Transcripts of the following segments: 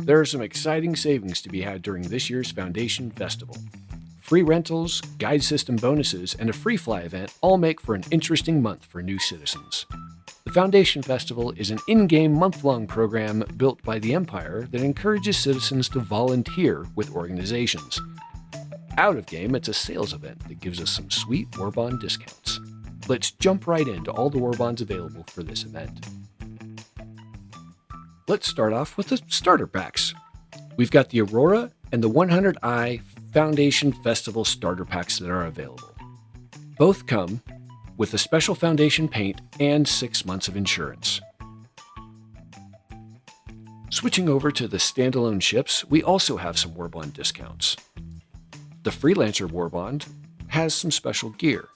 There are some exciting savings to be had during this year's Foundation Festival. Free rentals, guide system bonuses, and a free fly event all make for an interesting month for new citizens. The Foundation Festival is an in-game month-long program built by the Empire that encourages citizens to volunteer with organizations. Out of game, it's a sales event that gives us some sweet war bond discounts. Let's jump right into all the war bonds available for this event. Let's start off with the starter packs. We've got the Aurora and the 100i Foundation Festival starter packs that are available. Both come with a special Foundation paint and 6 months of insurance. Switching over to the standalone ships, we also have some war bond discounts. The Freelancer war bond has some special gear.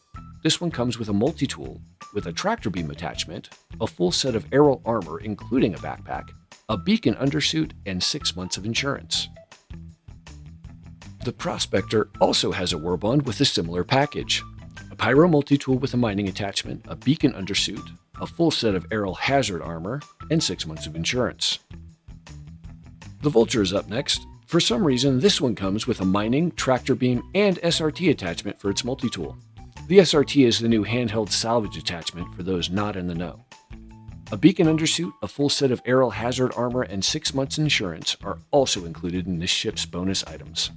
This one comes with a multi-tool with a tractor beam attachment, a full set of aerial armor including a backpack, a beacon undersuit, and 6 months of insurance. The Prospector also has a war bond with a similar package. A pyro multi-tool with a mining attachment, a beacon undersuit, a full set of aerial hazard armor, and 6 months of insurance. The Vulture is up next. For some reason, this one comes with a mining, tractor beam, and SRT attachment for its multi-tool. The SRT is the new handheld salvage attachment for those not in the know. A beacon undersuit, a full set of aerial hazard armor, and 6 months insurance are also included in this ship's bonus items.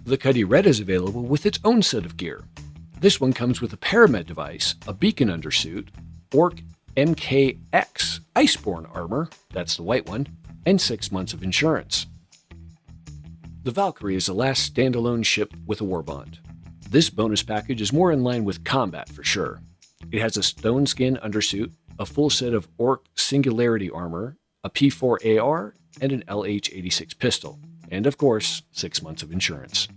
The Cuddy Red is available with its own set of gear. This one comes with a paramed device, a beacon undersuit, Orc MKX Iceborne armor, that's the white one, and 6 months of insurance. The Valkyrie is the last standalone ship with a war bond. This bonus package is more in line with combat for sure. It has a stone skin undersuit, a full set of Orc Singularity armor, a P4 AR, and an LH-86 pistol, and of course, 6 months of insurance.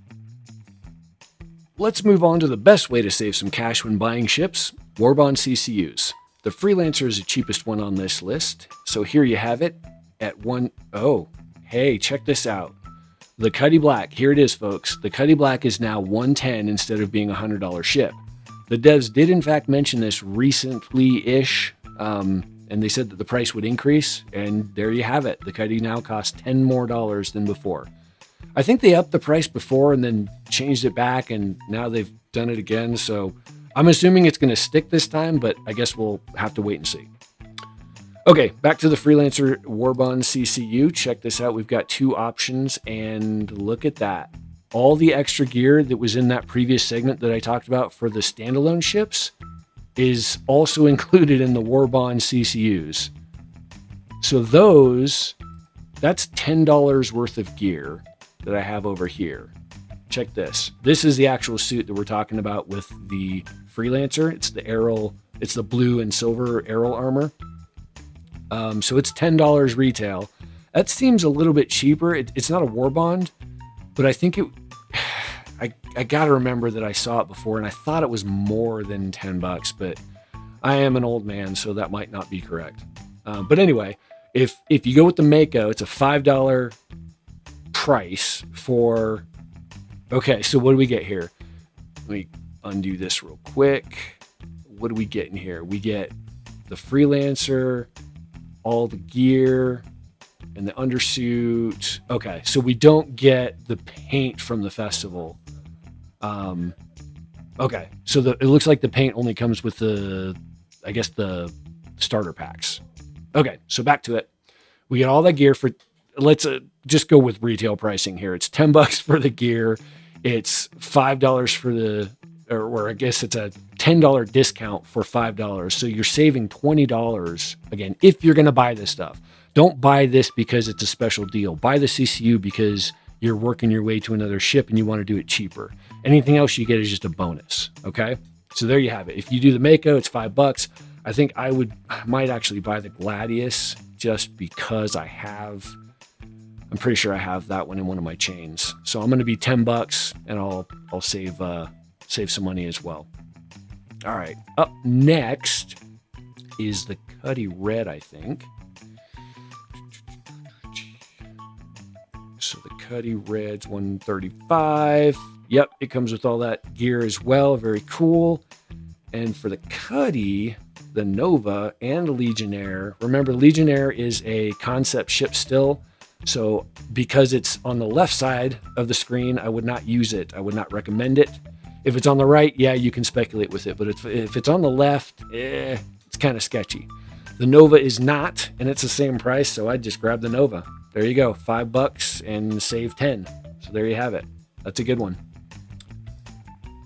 Let's move on to the best way to save some cash when buying ships, Warbond CCUs. The Freelancer is the cheapest one on this list, so here you have it at oh, hey, check this out. The Cuddy Black, here it is folks, the Cuddy Black is now $110 instead of being a $100 ship. The devs did in fact mention this recently-ish, and they said that the price would increase, and there you have it. The Cuddy now costs $10 more than before. I think they upped the price before and then changed it back, and now they've done it again, so I'm assuming it's going to stick this time, but I guess we'll have to wait and see. Okay, back to the Freelancer Warbond CCU. Check this out. We've got 2 options, and look at that. All the extra gear that was in that previous segment that I talked about for the standalone ships is also included in the Warbond CCUs. So that's $10 worth of gear that I have over here. Check this. This is the actual suit that we're talking about with the Freelancer. It's the blue and silver aerial armor. So it's $10 retail. That seems a little bit cheaper. It's not a war bond, but I think I gotta remember that I saw it before and I thought it was more than $10, but I am an old man, so that might not be correct. But anyway, if you go with the Mako, it's a $5 price for, okay, so what do we get here? Let me undo this real quick. What do we get in here? We get the Freelancer, all the gear, and the undersuit. Okay, so we don't get the paint from the festival. Okay, so it looks like the paint only comes with the starter packs. Okay, so back to it. We get all that gear for, let's just go with retail pricing here. It's $10 for the gear. It's $5 for or I guess it's a $10 discount for $5. So you're saving $20 again, if you're going to buy this stuff. Don't buy this because it's a special deal. Buy the CCU because you're working your way to another ship and you want to do it cheaper. Anything else you get is just a bonus. Okay. So there you have it. If you do the Mako, it's $5. I think I might actually buy the Gladius just because I'm pretty sure I have that one in one of my chains. So I'm going to be $10 and I'll save some money as well. All right. Up next is the Cuddy Red, I think. So the Cuddy Red's $135. Yep, it comes with all that gear as well. Very cool. And for the Cuddy, the Nova and the Legionnaire. Remember, Legionnaire is a concept ship still. So because it's on the left side of the screen, I would not use it. I would not recommend it. If it's on the right, yeah, you can speculate with it. But if it's on the left, it's kind of sketchy. The Nova is not, and it's the same price. So I'd just grab the Nova. There you go. $5 and save 10. So there you have it. That's a good one.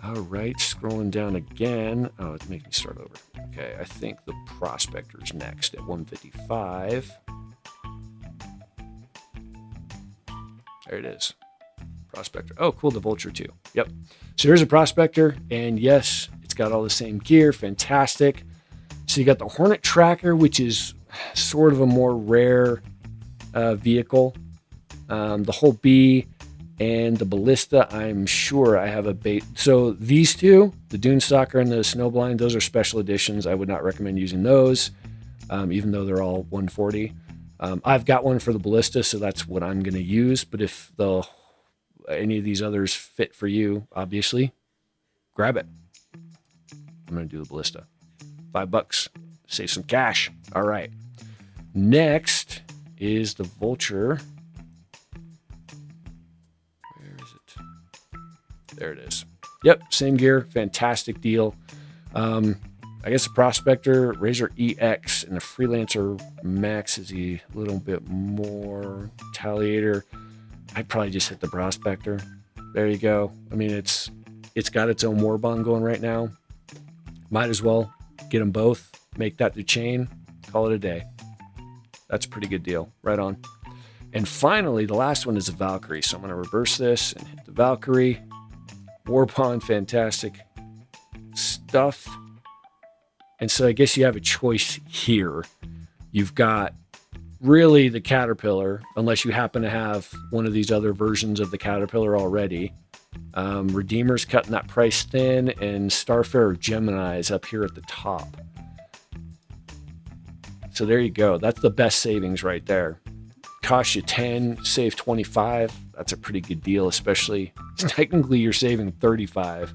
All right, scrolling down again. Oh, it's making me start over. Okay, I think the Prospector's next at 155. There it is. Prospector. Oh, cool, the Vulture too. Yep. So here's a Prospector, and yes, it's got all the same gear. Fantastic. So you got the Hornet Tracker, which is sort of a more rare vehicle. The whole B and the Ballista, I'm sure I have a bait. So these two, the Dune Stalker and the Snowblind, those are special editions. I would not recommend using those, even though they're all 140. I've got one for the Ballista, so that's what I'm going to use. But if any of these others fit for you, obviously, grab it. I'm going to do the Ballista. $5. Save some cash. All right. Next is the Vulture. Where is it? There it is. Yep, same gear. Fantastic deal. I guess the Prospector, Razor EX, and the Freelancer Max is a little bit more. Retaliator. I'd probably just hit the Prospector. There you go. I mean, it's got its own war bond going right now. Might as well get them both, make that the chain, call it a day. That's a pretty good deal. Right on. And finally, the last one is a Valkyrie. So I'm going to reverse this and hit the Valkyrie. War bond, fantastic stuff. And so I guess you have a choice here. You've got really the Caterpillar, unless you happen to have one of these other versions of the Caterpillar already. Redeemer's cutting that price thin, and Starfarer Gemini is up here at the top. So there you go. That's the best savings right there. Cost you 10, save 25. That's a pretty good deal, especially technically you're saving 35.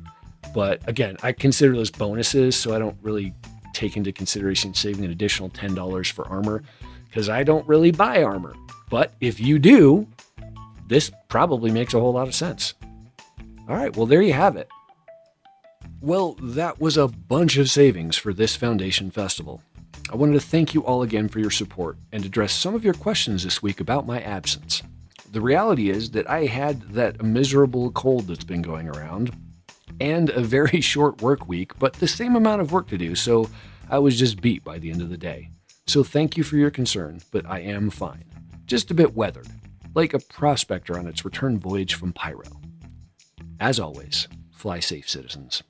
But again, I consider those bonuses, so I don't really take into consideration saving an additional $10 for armor, because I don't really buy armor. But if you do, this probably makes a whole lot of sense. All right, well, there you have it. Well, that was a bunch of savings for this Foundation Festival. I wanted to thank you all again for your support and address some of your questions this week about my absence. The reality is that I had that miserable cold that's been going around, and a very short work week, but the same amount of work to do, so I was just beat by the end of the day. So thank you for your concern, but I am fine. Just a bit weathered, like a prospector on its return voyage from Pyro. As always, fly safe, citizens.